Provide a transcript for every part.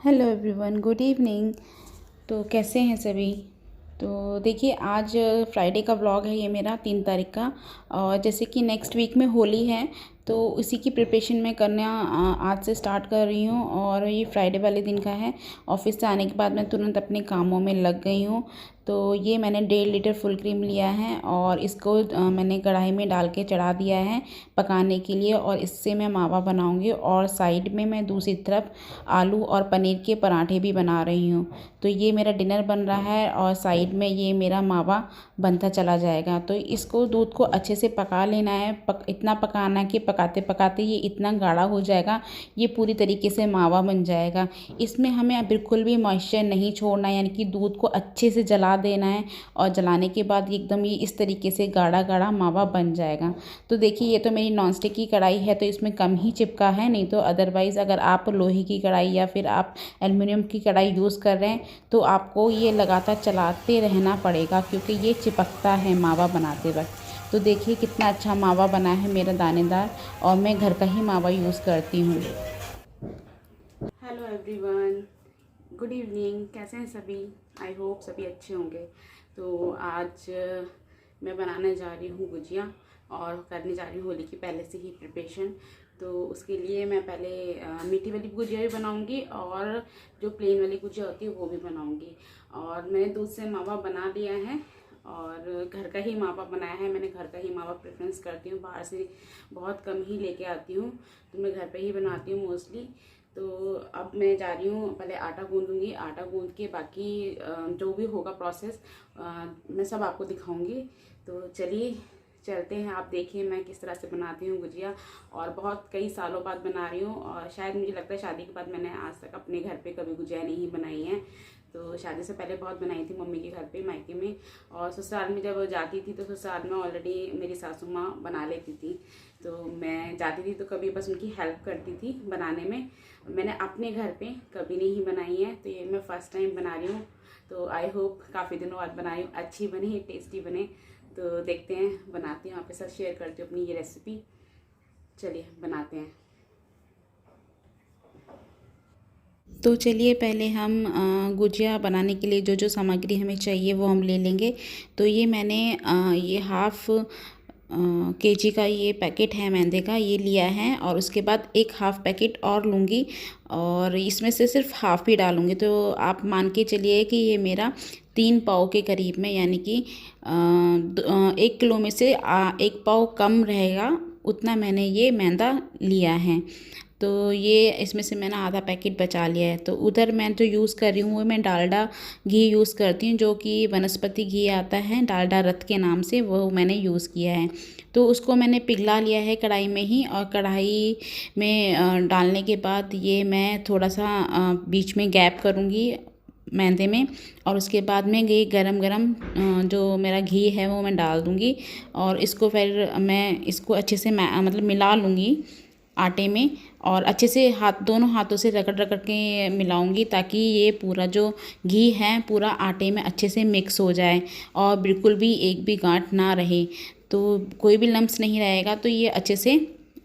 Hello everyone, good evening. तो कैसे हैं सभी। तो देखिए, आज फ्राइडे का व्लॉग है ये मेरा 3 तारीख का। और जैसे कि नेक्स्ट वीक में होली है, तो उसी की प्रिपरेशन मैं करना आज से स्टार्ट कर रही हूँ। और ये फ्राइडे वाले दिन का है। ऑफिस से आने के बाद मैं तुरंत अपने कामों में लग गई हूँ। तो ये मैंने 1.5 लीटर फुल क्रीम लिया है और इसको मैंने कढ़ाई में डाल के चढ़ा दिया है पकाने के लिए। और इससे मैं मावा बनाऊँगी और साइड में मैं दूसरी तरफ आलू और पनीर के पराठे भी बना रही हूँ। तो ये मेरा डिनर बन रहा है और साइड में ये मेरा मावा बनता चला जाएगा। तो इसको दूध को अच्छे से पका लेना है, इतना पकाना कि पकाते पकाते ये इतना गाढ़ा हो जाएगा, ये पूरी तरीके से मावा बन जाएगा। इसमें हमें बिल्कुल भी मॉइस्चर नहीं छोड़ना है, यानी कि दूध को अच्छे से जला देना है। और जलाने के बाद एकदम ये इस तरीके से गाढ़ा गाढ़ा मावा बन जाएगा। तो देखिए, ये तो मेरी नॉनस्टिक की कढ़ाई है तो इसमें कम ही चिपका है, नहीं तो अदरवाइज़ अगर आप लोहे की कढ़ाई या फिर आप एल्युमिनियम की कढ़ाई यूज़ कर रहे हैं तो आपको ये लगातार चलाते रहना पड़ेगा, क्योंकि ये चिपकता है मावा बनाते वक्त। तो देखिए कितना अच्छा मावा बना है मेरा दानेदार, और मैं घर का ही मावा यूज़ करती हूँ। Hello everyone, good evening. कैसे हैं सभी। आई होप सभी अच्छे होंगे। तो आज मैं बनाने जा रही हूँ गुजिया और करने जा रही हूँ होली की पहले से ही प्रिपरेशन। तो उसके लिए मैं पहले मीठी वाली गुजिया भी बनाऊंगी और जो प्लेन वाली गुजिया होती है वो भी बनाऊंगी। और मैंने दूध से मावा बना लिया है और घर का ही मावा बनाया है। मैंने घर का ही मावा प्रेफरेंस करती हूँ, बाहर से बहुत कम ही लेके आती हूँ, तो मैं घर पे ही बनाती हूँ मोस्टली। तो अब मैं जा रही हूँ, पहले आटा गूंदूंगी। आटा गूंद के बाकी जो भी होगा प्रोसेस मैं सब आपको दिखाऊंगी। तो चलिए चलते हैं, आप देखिए मैं किस तरह से बनाती हूँ गुजिया। और बहुत कई सालों बाद बना रही हूँ, और शायद मुझे लगता है शादी के बाद मैंने आज तक अपने घर पे कभी गुजिया नहीं बनाई है। तो शादी से पहले बहुत बनाई थी मम्मी के घर पे, मायके में। और ससुराल में जब जाती थी तो ससुराल में ऑलरेडी मेरी सासू माँ बना लेती थी, तो मैं जाती थी तो कभी बस उनकी हेल्प करती थी बनाने में। मैंने अपने घर पे कभी नहीं बनाई है, तो ये मैं फ़र्स्ट टाइम बना रही हूँ। तो आई होप काफ़ी दिनों बाद बनाई हूँ, अच्छी बने, टेस्टी बने। तो देखते हैं, बनाती हूँ, आपके साथ शेयर करती हूँ अपनी ये रेसिपी। चलिए बनाते हैं। तो चलिए पहले हम गुजिया बनाने के लिए जो जो सामग्री हमें चाहिए वो हम ले लेंगे। तो ये मैंने ये हाफ़ केजी का ये पैकेट है मैदे का, ये लिया है। और उसके बाद एक हाफ़ पैकेट और लूँगी और इसमें से सिर्फ हाफ़ ही डालूँगी। तो आप मान के चलिए कि ये मेरा 3 पाव के करीब में, यानी कि 1 किलो में से 1 पाव कम रहेगा, उतना मैंने ये मैदा लिया है। तो ये इसमें से मैंने आधा पैकेट बचा लिया है। तो उधर मैं जो यूज़ कर रही हूँ वो मैं डालडा घी यूज़ करती हूँ, जो कि वनस्पति घी आता है डालडा रथ के नाम से, वो मैंने यूज़ किया है। तो उसको मैंने पिघला लिया है कढ़ाई में ही। और कढ़ाई में डालने के बाद ये मैं थोड़ा सा बीच में गैप करूँगी मैदे में, और उसके बाद में ये गरम गरम जो मेरा घी है वो मैं डाल दूँगी। और इसको फिर मैं इसको अच्छे से मतलब मिला लूँगी आटे में, और अच्छे से दोनों हाथों से रगड़ रगड़ के मिलाऊंगी, ताकि ये पूरा जो घी है पूरा आटे में अच्छे से मिक्स हो जाए और बिल्कुल भी एक भी गांठ ना रहे, तो कोई भी लम्स नहीं रहेगा। तो ये अच्छे से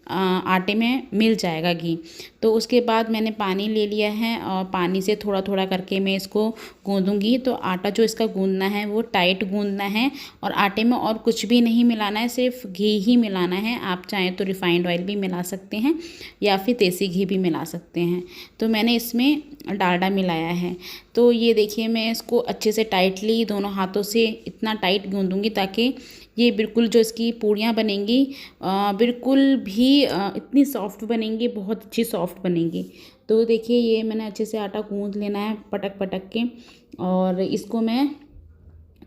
आटे में मिल जाएगा घी। तो उसके बाद मैंने पानी ले लिया है और पानी से थोड़ा थोड़ा करके मैं इसको गूंदूंगी। तो आटा जो इसका गूंदना है वो टाइट गूंदना है, और आटे में और कुछ भी नहीं मिलाना है, सिर्फ घी ही मिलाना है। आप चाहें तो रिफाइंड ऑयल भी मिला सकते हैं या फिर देसी घी भी मिला सकते हैं। तो मैंने इसमें डालडा मिलाया है। तो ये देखिए, मैं इसको अच्छे से टाइटली दोनों हाथों से इतना टाइट गूंदूंगी ताकि ये बिल्कुल जो इसकी पूड़ियाँ बनेंगी बिल्कुल भी इतनी सॉफ्ट बनेंगी, बहुत अच्छी सॉफ्ट बनेंगी। तो देखिए, ये मैंने अच्छे से आटा गूंद लेना है पटक पटक के, और इसको मैं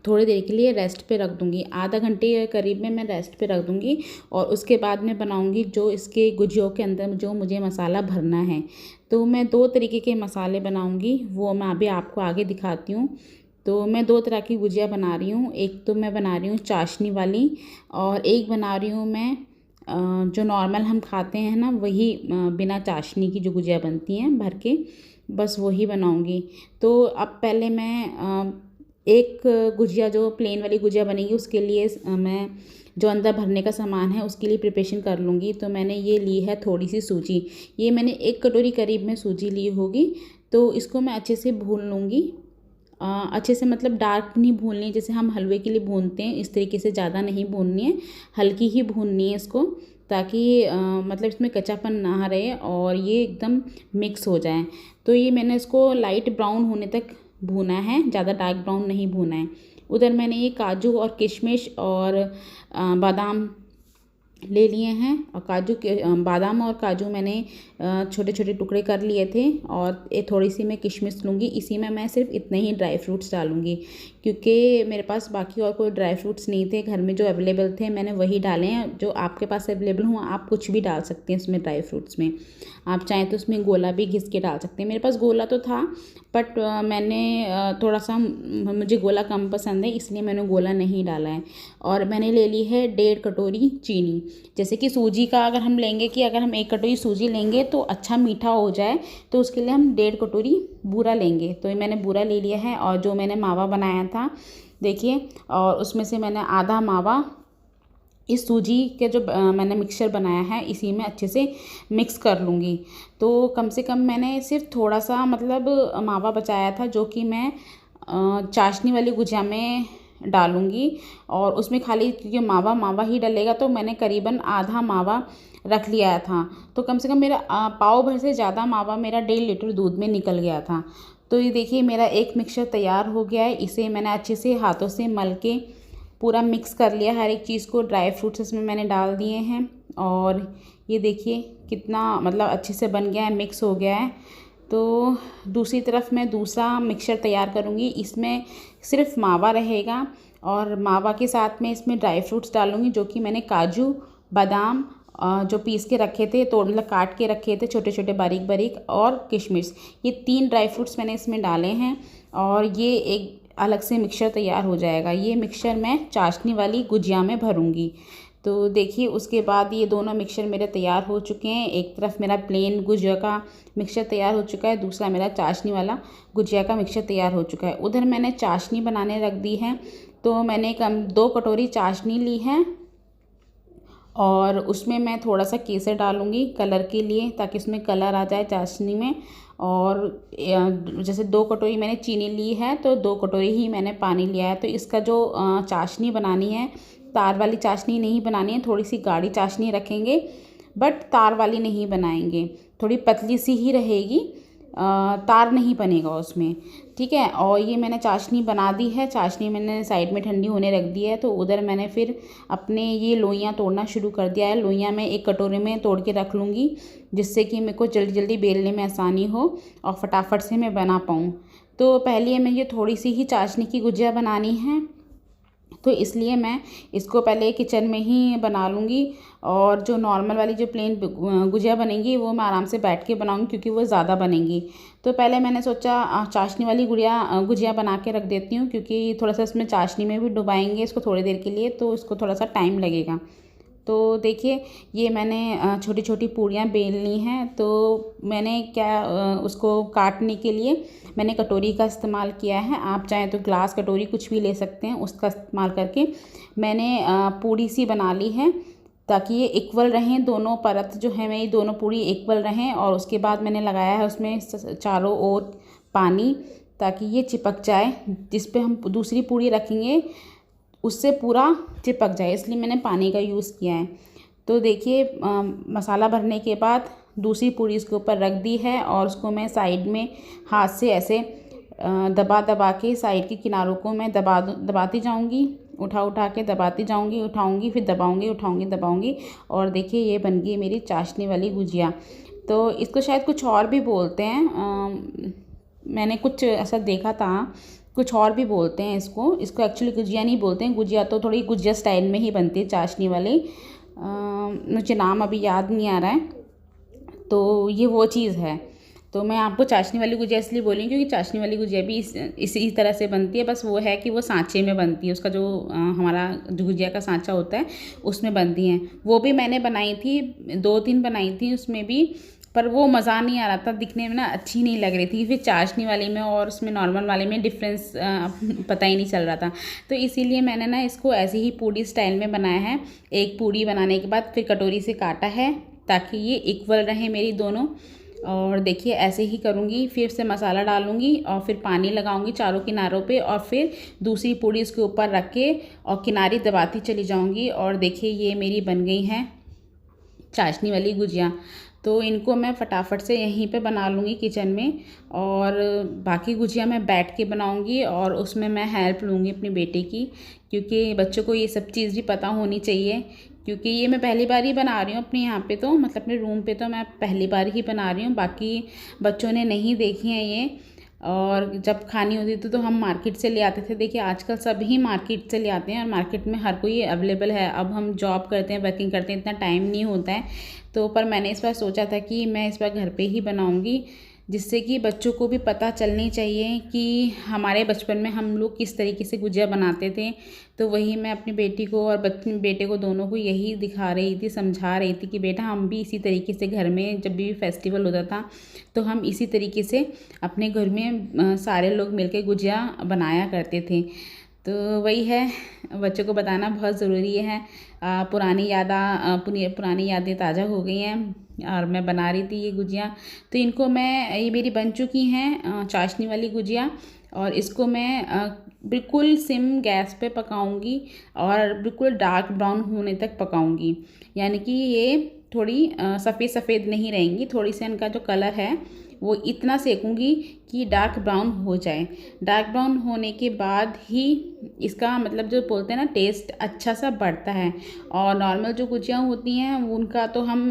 थोड़ी देर के लिए रेस्ट पे रख दूँगी। आधा घंटे के करीब में मैं रेस्ट पे रख दूँगी, और उसके बाद मैं बनाऊँगी जो इसके गुजियों के अंदर जो मुझे मसाला भरना है। तो मैं 2 तरीके के मसाले बनाऊँगी, वो मैं अभी आपको आगे दिखाती हूँ। तो मैं 2 तरह की गुजिया बना रही हूँ। एक तो मैं बना रही हूँ चाशनी वाली, और एक बना रही हूँ मैं जो नॉर्मल हम खाते हैं ना, वही बिना चाशनी की जो गुजिया बनती हैं भर के, बस वही बनाऊँगी। तो अब पहले मैं एक गुजिया जो प्लेन वाली गुजिया बनेगी उसके लिए मैं जो अंदर भरने का सामान है उसके लिए प्रिपरेशन कर लूँगी। तो मैंने ये ली है थोड़ी सी सूजी, ये मैंने 1 कटोरी करीब में सूजी ली होगी। तो इसको मैं अच्छे से भून लूँगी। अच्छे से मतलब डार्क नहीं भूननी है जैसे हम हलवे के लिए भूनते हैं, इस तरीके से ज़्यादा नहीं भूननी है, हल्की ही भूननी है इसको, ताकि मतलब इसमें कच्चापन ना रहे और ये एकदम मिक्स हो जाए। तो ये मैंने इसको लाइट ब्राउन होने तक भूना है, ज़्यादा डार्क ब्राउन नहीं भूना है। उधर मैंने ये काजू और किशमिश और बादाम ले लिए हैं, और काजू के बादाम और काजू मैंने छोटे छोटे टुकड़े कर लिए थे, और ये थोड़ी सी मैं किशमिश लूँगी। इसी में मैं सिर्फ इतने ही ड्राई फ्रूट्स डालूँगी, क्योंकि मेरे पास बाकी और कोई ड्राई फ्रूट्स नहीं थे घर में, जो अवेलेबल थे मैंने वही डाले हैं। जो आपके पास अवेलेबल हो आप कुछ भी डाल सकते हैं इसमें ड्राई फ्रूट्स में। आप चाहें तो उसमें गोला भी घिस के डाल सकते हैं। मेरे पास गोला तो था, बट मैंने थोड़ा सा मुझे गोला कम पसंद है, इसलिए मैंने गोला नहीं डाला है। और मैंने ले ली है 1.5 कटोरी चीनी। जैसे कि सूजी का अगर हम लेंगे कि अगर हम 1 कटोरी सूजी लेंगे तो अच्छा मीठा हो जाए, तो उसके लिए हम 1.5 कटोरी बूरा लेंगे। तो ये मैंने बूरा ले लिया है। और जो मैंने मावा बनाया था देखिए, और उसमें से मैंने आधा मावा इस सूजी के जो मैंने मिक्सचर बनाया है इसी में अच्छे से मिक्स कर लूँगी। तो कम से कम मैंने सिर्फ थोड़ा सा मतलब मावा बचाया था, जो कि मैं चाशनी वाली गुजिया में डालूँगी। और उसमें खाली क्योंकि मावा मावा ही डलेगा, तो मैंने करीबन आधा मावा रख लिया था। तो कम से कम मेरा पाव भर से ज़्यादा मावा मेरा 1.5 लीटर दूध में निकल गया था। तो ये देखिए मेरा एक मिक्सचर तैयार हो गया है। इसे मैंने अच्छे से हाथों से मल के पूरा मिक्स कर लिया, हर एक चीज़ को। ड्राई फ्रूट्स इसमें मैंने डाल दिए हैं, और ये देखिए कितना मतलब अच्छे से बन गया है, मिक्स हो गया है। तो दूसरी तरफ मैं दूसरा मिक्सचर तैयार करूँगी। इसमें सिर्फ मावा रहेगा, और मावा के साथ में इसमें ड्राई फ्रूट्स डालूँगी, जो कि मैंने काजू बादाम जो पीस के रखे थे, तो मतलब काट के रखे थे छोटे छोटे बारीक बारीक, और किशमिश, ये 3 ड्राई फ्रूट्स मैंने इसमें डाले हैं। और ये एक अलग से मिक्सचर तैयार हो जाएगा। ये मिक्सचर मैं चाशनी वाली गुजिया में भरूँगी। तो देखिए उसके बाद ये दोनों मिक्सचर मेरे तैयार हो चुके हैं। एक तरफ मेरा प्लेन गुजिया का मिक्सचर तैयार हो चुका है, दूसरा मेरा चाशनी वाला गुजिया का मिक्सचर तैयार हो चुका है। उधर मैंने चाशनी बनाने रख दी है। तो मैंने 2 कटोरी चाशनी ली है, और उसमें मैं थोड़ा सा केसर डालूँगी कलर के लिए, ताकि उसमें कलर आ जाए चाशनी में। और जैसे 2 कटोरी मैंने चीनी ली है, तो 2 कटोरी ही मैंने पानी लिया है। तो इसका जो चाशनी बनानी है, तार वाली चाशनी नहीं बनानी है, थोड़ी सी गाढ़ी चाशनी रखेंगे, बट तार वाली नहीं बनाएंगे, थोड़ी पतली सी ही रहेगी, तार नहीं बनेगा उसमें, ठीक है। और ये मैंने चाशनी बना दी है, चाशनी मैंने साइड में ठंडी होने रख दी है। तो उधर मैंने फिर अपने ये लोइयाँ तोड़ना शुरू कर दिया है। लोइयाँ मैं एक कटोरे में तोड़ के रख लूँगी, जिससे कि मेरे को जल्दी जल्दी बेलने में आसानी हो और फटाफट से मैं बना पाऊँ। तो पहले मैं ये थोड़ी सी ही चाशनी की गुजिया बनानी है, तो इसलिए मैं इसको पहले किचन में ही बना लूँगी। और जो नॉर्मल वाली जो प्लेन गुजिया बनेंगी वो मैं आराम से बैठ के बनाऊँगी, क्योंकि वो ज़्यादा बनेंगी। तो पहले मैंने सोचा चाशनी वाली गुजिया बना के रख देती हूँ, क्योंकि थोड़ा सा इसमें चाशनी में भी डुबाएंगे इसको थोड़ी देर के लिए, तो इसको थोड़ा सा टाइम लगेगा। तो देखिए ये मैंने छोटी छोटी पूड़ियाँ बेल ली हैं। तो मैंने उसको काटने के लिए मैंने कटोरी का इस्तेमाल किया है। आप चाहें तो ग्लास कटोरी कुछ भी ले सकते हैं, उसका इस्तेमाल करके मैंने पूड़ी सी बना ली है, ताकि ये इक्वल रहें दोनों परत जो है मेरी, दोनों पूड़ी इक्वल रहें। और उसके बाद मैंने लगाया है उसमें चारों ओर पानी, ताकि ये चिपक जाए। जिस पे हम दूसरी पूड़ी रखेंगे उससे पूरा चिपक जाए, इसलिए मैंने पानी का यूज़ किया है। तो देखिए मसाला भरने के बाद दूसरी पूड़ी इसके ऊपर रख दी है, और उसको मैं साइड में हाथ से ऐसे दबा दबा के साइड के किनारों को मैं दबाती जाऊंगी, उठा के दबाती जाऊंगी, उठाऊंगी फिर दबाऊंगी, उठाऊंगी दबाऊंगी। और देखिए ये बन गई मेरी चाशनी वाली गुजिया। तो इसको शायद कुछ और भी बोलते हैं, मैंने कुछ ऐसा देखा था, कुछ और भी बोलते हैं इसको एक्चुअली गुजिया नहीं बोलते हैं। गुजिया तो थोड़ी गुजिया स्टाइल में ही बनती है चाशनी वाली, मुझे नाम अभी याद नहीं आ रहा है। तो ये वो चीज़ है। तो मैं आपको चाशनी वाली गुजिया इसलिए बोली क्योंकि चाशनी वाली गुजिया भी इसी तरह से बनती है, बस वो है कि वो सांचे में बनती है। उसका जो हमारा जो गुजिया का सांचा होता है उसमें बनती हैं। वो भी मैंने बनाई थी, 2-3 बनाई थी उसमें भी। पर वो मज़ा नहीं आ रहा था, दिखने में ना अच्छी नहीं लग रही थी। फिर चाशनी वाली में और उसमें नॉर्मल वाले में डिफरेंस पता ही नहीं चल रहा था। तो इसीलिए मैंने ना इसको ऐसे ही पूड़ी स्टाइल में बनाया है। एक पूड़ी बनाने के बाद फिर कटोरी से काटा है ताकि ये इक्वल रहे मेरी दोनों। और देखिए ऐसे ही करूँगी, फिर से मसाला डालूँगी और फिर पानी लगाऊँगी चारों किनारों पे और फिर दूसरी पूड़ी उसके ऊपर रख के और किनारी दबाती चली जाऊँगी। और देखिए ये मेरी बन गई हैं चाशनी वाली गुजिया। तो इनको मैं फटाफट से यहीं पे बना लूँगी किचन में, और बाकी गुजिया मैं बैठ के बनाऊँगी और उसमें मैं हेल्प लूँगी अपनी बेटी की, क्योंकि बच्चों को ये सब चीज़ भी पता होनी चाहिए। क्योंकि ये मैं पहली बार ही बना रही हूँ अपने यहाँ पे, तो मतलब अपने रूम पे तो मैं पहली बार ही बना रही हूँ, बाकी बच्चों ने नहीं देखी हैं ये। और जब खानी होती थी तो हम मार्केट से ले आते थे। देखिए आजकल सभी मार्केट से ले आते हैं और मार्केट में हर कोई अवेलेबल है। अब हम जॉब करते हैं, वर्किंग करते हैं, इतना टाइम नहीं होता है। तो पर मैंने इस बार सोचा था कि मैं इस बार घर पे ही बनाऊंगी, जिससे कि बच्चों को भी पता चलनी चाहिए कि हमारे बचपन में हम लोग किस तरीके से गुजिया बनाते थे। तो वही मैं अपनी बेटी को और बेटे को दोनों को यही दिखा रही थी, समझा रही थी कि बेटा हम भी इसी तरीके से घर में जब भी फेस्टिवल होता था तो हम इसी तरीके से अपने घर में सारे लोग मिलकर गुजिया बनाया करते थे। तो वही है, बच्चों को बताना बहुत ज़रूरी है। पुरानी यादें ताज़ा हो गई हैं और मैं बना रही थी ये गुजिया। तो इनको मैं, ये मेरी बन चुकी हैं चाशनी वाली गुजिया, और इसको मैं बिल्कुल सिम गैस पे पकाऊंगी और बिल्कुल डार्क ब्राउन होने तक पकाऊंगी। यानी कि ये थोड़ी सफ़ेद सफ़ेद नहीं रहेंगी, थोड़ी सी इनका जो कलर है वो इतना सेकूंगी कि डार्क ब्राउन हो जाए। डार्क ब्राउन होने के बाद ही इसका मतलब जो बोलते हैं ना टेस्ट अच्छा सा बढ़ता है। और नॉर्मल जो गुजिया होती हैं उनका तो हम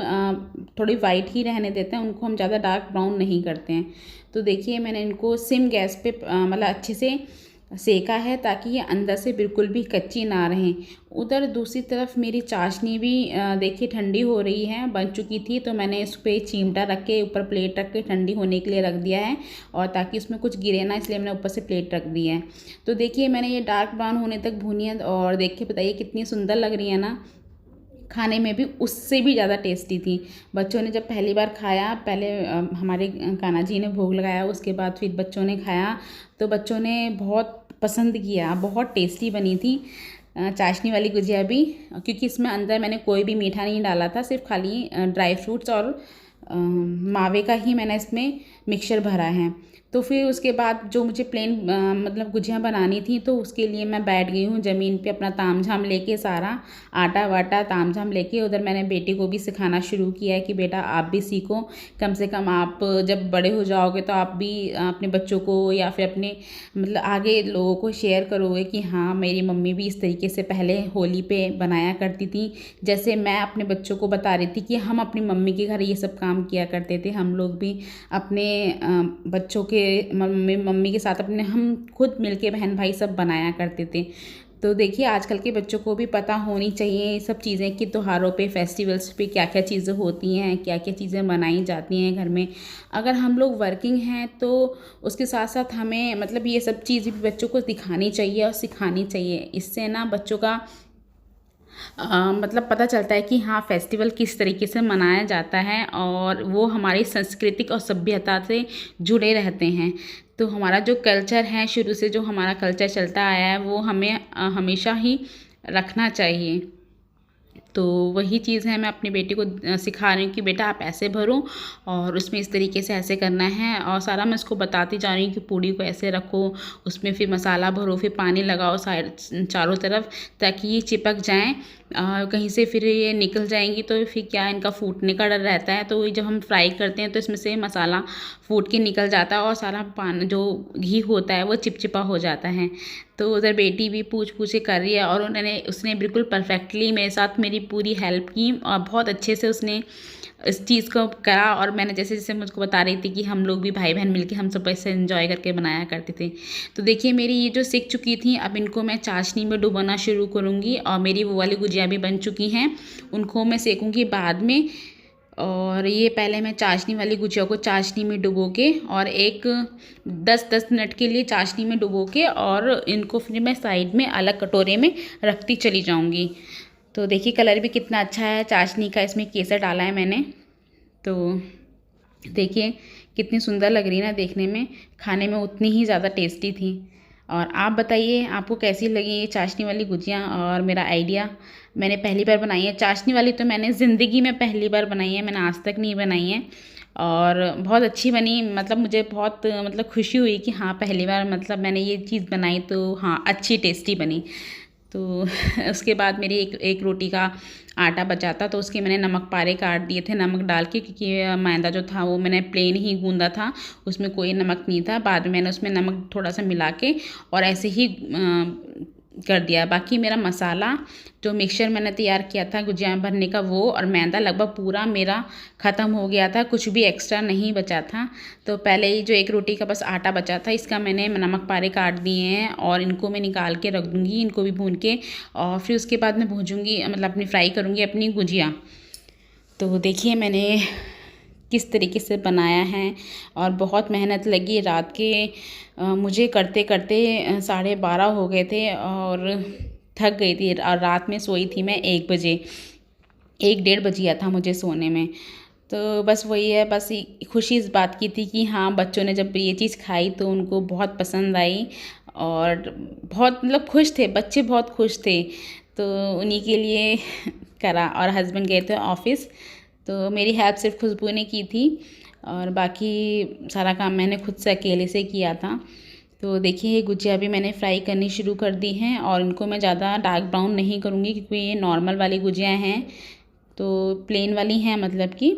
थोड़ी वाइट ही रहने देते हैं, उनको हम ज़्यादा डार्क ब्राउन नहीं करते हैं। तो देखिए मैंने इनको सिम गैस पे मतलब अच्छे से सेका है ताकि ये अंदर से बिल्कुल भी कच्ची ना रहें। उधर दूसरी तरफ मेरी चाशनी भी देखिए ठंडी हो रही है, बन चुकी थी। तो मैंने इस पर चिमटा रख के ऊपर प्लेट रख के ठंडी होने के लिए रख दिया है, और ताकि उसमें कुछ गिरे ना इसलिए मैंने ऊपर से प्लेट रख दी है। तो देखिए मैंने ये डार्क ब्राउन होने तक भूनी है, और देखिए बताइए कितनी सुंदर लग रही है ना, खाने में भी उससे भी ज़्यादा टेस्टी थी। बच्चों ने जब पहली बार खाया, पहले हमारे कान्हा जी ने भोग लगाया, उसके बाद फिर बच्चों ने खाया तो बच्चों ने बहुत पसंद किया, बहुत टेस्टी बनी थी चाशनी वाली गुजिया भी। क्योंकि इसमें अंदर मैंने कोई भी मीठा नहीं डाला था, सिर्फ खाली ड्राई फ्रूट्स और मावे का ही मैंने इसमें मिक्सचर भरा है। तो फिर उसके बाद जो मुझे प्लेन मतलब गुजिया बनानी थी, तो उसके लिए मैं बैठ गई हूँ ज़मीन पे अपना ताम झाम लेके, सारा आटा वाटा ताम झाम लेके। उधर मैंने बेटी को भी सिखाना शुरू किया है कि बेटा आप भी सीखो, कम से कम आप जब बड़े हो जाओगे तो आप भी अपने बच्चों को या फिर अपने मतलब आगे लोगों को शेयर करोगे कि हाँ मेरी मम्मी भी इस तरीके से पहले होली पे बनाया करती थी। जैसे मैं अपने बच्चों को बता रही थी कि हम अपनी मम्मी के घर ये सब काम किया करते थे, हम लोग भी अपने बच्चों के मम्मी के साथ अपने हम खुद मिलके बहन भाई सब बनाया करते थे। तो देखिए आजकल के बच्चों को भी पता होनी चाहिए ये सब चीज़ें कि त्योहारों पे, फेस्टिवल्स पे क्या क्या चीज़ें होती हैं, क्या क्या चीज़ें बनाई जाती हैं घर में। अगर हम लोग वर्किंग हैं तो उसके साथ साथ हमें मतलब ये सब चीज़ भी बच्चों को दिखानी चाहिए और सिखानी चाहिए। इससे ना बच्चों का मतलब पता चलता है कि हाँ फेस्टिवल किस तरीके से मनाया जाता है, और वो हमारी सांस्कृतिक और सभ्यता से जुड़े रहते हैं। तो हमारा जो कल्चर है, शुरू से जो हमारा कल्चर चलता आया है, वो हमें हमेशा ही रखना चाहिए। तो वही चीज़ है, मैं अपनी बेटी को सिखा रही हूँ कि बेटा आप ऐसे भरो और उसमें इस तरीके से ऐसे करना है, और सारा मैं उसको बताती जा रही हूँ कि पूड़ी को ऐसे रखो, उसमें फिर मसाला भरो, फिर पानी लगाओ साइड चारों तरफ ताकि ये चिपक जाएँ। कहीं से फिर ये निकल जाएंगी तो फिर क्या इनका फूटने का डर रहता है। तो जब हम फ्राई करते हैं तो इसमें से मसाला फूट के निकल जाता है और सारा पानी जो घी होता है वो चिपचिपा हो जाता है। तो उधर बेटी भी पूछ के कर रही है, और उसने बिल्कुल परफेक्टली मेरे साथ मेरी पूरी हेल्प की और बहुत अच्छे से उसने इस चीज़ को करा। और मैंने जैसे जैसे मुझको बता रही थी कि हम लोग भी भाई बहन मिलके हम सब ऐसे एंजॉय करके बनाया करते थे। तो देखिए मेरी ये जो सिक चुकी थी, अब इनको मैं चाशनी में डुबाना शुरू करूँगी, और मेरी वो वाली गुजिया भी बन चुकी हैं, उनको मैं सेकूँगी बाद में। और ये पहले मैं चाशनी वाली गुजिया को चाशनी में डुबो के और एक 10 मिनट के लिए चाशनी में डुबो के, और इनको फिर मैं साइड में अलग कटोरे में रखती चली जाऊंगी। तो देखिए कलर भी कितना अच्छा है चाशनी का, इसमें केसर डाला है मैंने। तो देखिए कितनी सुंदर लग रही है ना देखने में, खाने में उतनी ही ज़्यादा टेस्टी थी। और आप बताइए आपको कैसी लगी ये चाशनी वाली गुजिया और मेरा आइडिया। मैंने पहली बार बनाई है चाशनी वाली, तो मैंने ज़िंदगी में पहली बार बनाई है, मैंने आज तक नहीं बनाई है। और बहुत अच्छी बनी, मतलब मुझे बहुत मतलब खुशी हुई कि हाँ पहली बार मतलब मैंने ये चीज़ बनाई तो हाँ अच्छी टेस्टी बनी। तो उसके बाद मेरी एक रोटी का आटा बचा था, तो उसके मैंने नमक पारे काट दिए थे नमक डाल के, क्योंकि मैदा जो था वो मैंने प्लेन ही गूंदा था, उसमें कोई नमक नहीं था। बाद में मैंने उसमें नमक थोड़ा सा मिला के और ऐसे ही कर दिया। बाकी मेरा मसाला जो मिक्सचर मैंने तैयार किया था गुजिया भरने का, वो और मैदा लगभग पूरा मेरा ख़त्म हो गया था, कुछ भी एक्स्ट्रा नहीं बचा था। तो पहले ही जो एक रोटी का बस आटा बचा था, इसका मैंने नमक पारे काट दिए हैं और इनको मैं निकाल के रख दूँगी, इनको भी भून के। और फिर उसके बाद मैं भूजूँगी, मतलब अपनी फ्राई करूँगी अपनी गुजिया। तो देखिए मैंने किस तरीके से बनाया है, और बहुत मेहनत लगी रात के मुझे करते करते 12:30 हो गए थे और थक गई थी। और रात में सोई थी मैं 1 बजे, 1 डेढ़ बज गया था मुझे सोने में। तो बस वही है, बस खुशी इस बात की थी कि हाँ बच्चों ने जब ये चीज़ खाई तो उनको बहुत पसंद आई और बहुत मतलब खुश थे, बच्चे बहुत खुश थे। तो उन्हीं के लिए करा। और हस्बैंड गए थे ऑफिस, तो मेरी हेल्प सिर्फ खुशबू ने की थी और बाकी सारा काम मैंने खुद से अकेले से किया था। तो देखिए ये गुजिया भी मैंने फ्राई करनी शुरू कर दी हैं और इनको मैं ज़्यादा डार्क ब्राउन नहीं करूँगी, क्योंकि ये नॉर्मल वाली गुजिया हैं, तो प्लेन वाली हैं मतलब कि।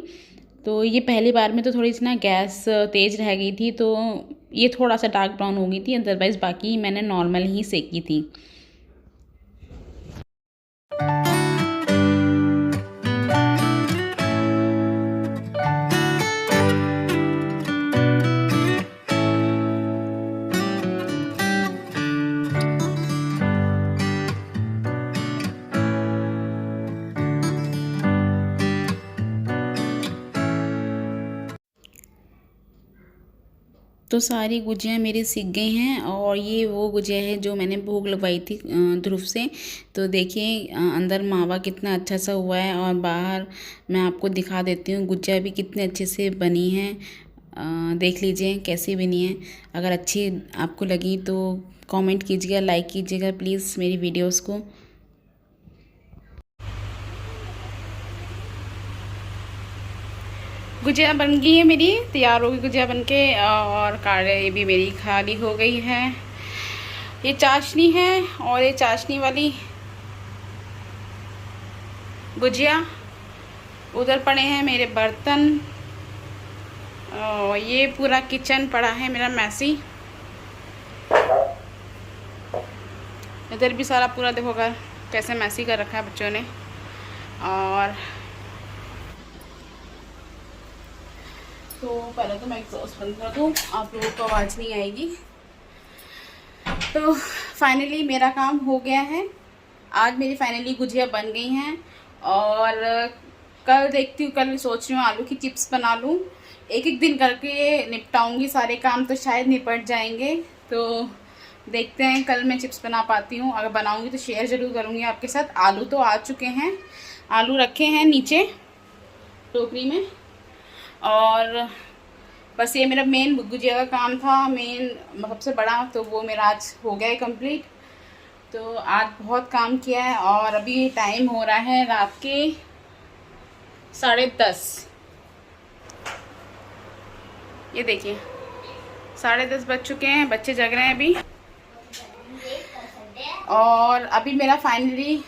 तो ये पहली बार में तो थोड़ी सी ना गैस तेज़ रह गई थी, तो ये थोड़ा सा डार्क ब्राउन हो गई थी, अदरवाइज़ बाकी मैंने नॉर्मल ही सेकी थी। तो सारी गुजियाँ मेरी सिक गई हैं और ये वो गुजिया है जो मैंने भोग लगवाई थी ध्रुव से। तो देखिए अंदर मावा कितना अच्छा सा हुआ है और बाहर मैं आपको दिखा देती हूँ गुजिया भी कितने अच्छे से बनी है। देख लीजिए कैसी बनी है। अगर अच्छी आपको लगी तो कमेंट कीजिएगा, लाइक कीजिएगा प्लीज़ मेरी वीडियोज़ को। गुजिया बन गई है मेरी, तैयार हो गई गुजिया बन के, और कढ़ाई भी मेरी खाली हो गई है। ये चाशनी है और ये चाशनी वाली गुजिया। उधर पड़े हैं मेरे बर्तन और ये पूरा किचन पड़ा है मेरा मैसी। इधर भी सारा पूरा देखो घर कैसे मैसी कर रखा है बच्चों ने। और तो पहले तो मैं एग्जॉस्ट बंद कर दूँ, आप लोगों को आवाज़ नहीं आएगी। तो फाइनली मेरा काम हो गया है। आज मेरी फाइनली गुजिया बन गई हैं और कल देखती हूँ, कल सोच रही हूँ आलू की चिप्स बना लूँ। एक एक दिन करके निपटाऊँगी सारे काम, तो शायद निपट जाएंगे। तो देखते हैं कल मैं चिप्स बना पाती हूँ, अगर बनाऊँगी तो शेयर ज़रूर करूँगी आपके साथ। आलू तो आ चुके हैं, आलू रखे हैं नीचे टोकरी में। और बस ये मेरा मेन गुजिया का काम था, मेन सबसे बड़ा, तो वो मेरा आज हो गया है कंप्लीट। तो आज बहुत काम किया है और अभी टाइम हो रहा है रात के 10:30। ये देखिए 10:30 बज चुके हैं, बच्चे जग रहे हैं अभी। और अभी मेरा फाइनली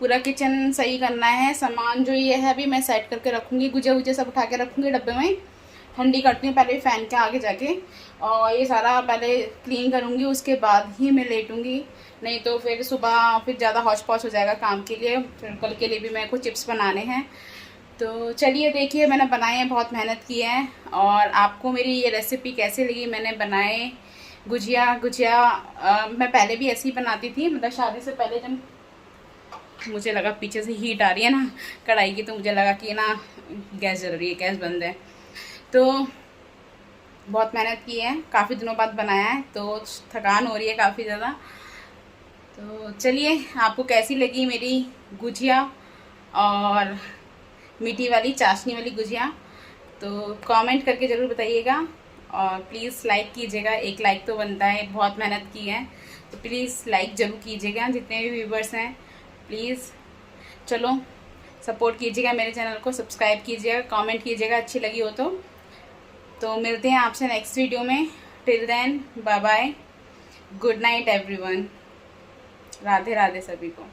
पूरा किचन सही करना है। सामान जो ये है अभी मैं सेट करके रखूँगी, गुजिया वुजिया सब उठा के रखूँगी डब्बे में, ठंडी करती हूँ पहले फ़ैन के आगे जाके। और ये सारा पहले क्लीन करूँगी, उसके बाद ही मैं लेटूँगी, नहीं तो फिर सुबह फिर ज़्यादा हौच पौच हो जाएगा काम के लिए। फिर कल के लिए भी मेरे को चिप्स बनाने हैं। तो चलिए देखिए मैंने बनाए हैं, बहुत मेहनत की है। और आपको मेरी ये रेसिपी कैसी लगी, मैंने बनाए गुजिया मैं पहले भी ऐसी ही बनाती थी, मतलब शादी से पहले। जब मुझे लगा पीछे से हीट आ रही है ना कढ़ाई की, तो मुझे लगा कि ना गैस जल रही है, गैस बंद है। तो बहुत मेहनत की है, काफ़ी दिनों बाद बनाया है, तो थकान हो रही है काफ़ी ज़्यादा। तो चलिए आपको कैसी लगी मेरी गुजिया और मीठी वाली चाशनी वाली गुजिया, तो कमेंट करके ज़रूर बताइएगा और प्लीज़ लाइक कीजिएगा। एक लाइक तो बनता है, बहुत मेहनत की है, तो प्लीज़ लाइक ज़रूर कीजिएगा जितने भी व्यूवर्स हैं। प्लीज़ चलो सपोर्ट कीजिएगा, मेरे चैनल को सब्सक्राइब कीजिएगा, कमेंट कीजिएगा अच्छी लगी हो तो मिलते हैं आपसे नेक्स्ट वीडियो में। Till then bye bye, good night everyone, Radhe Radhe सभी को।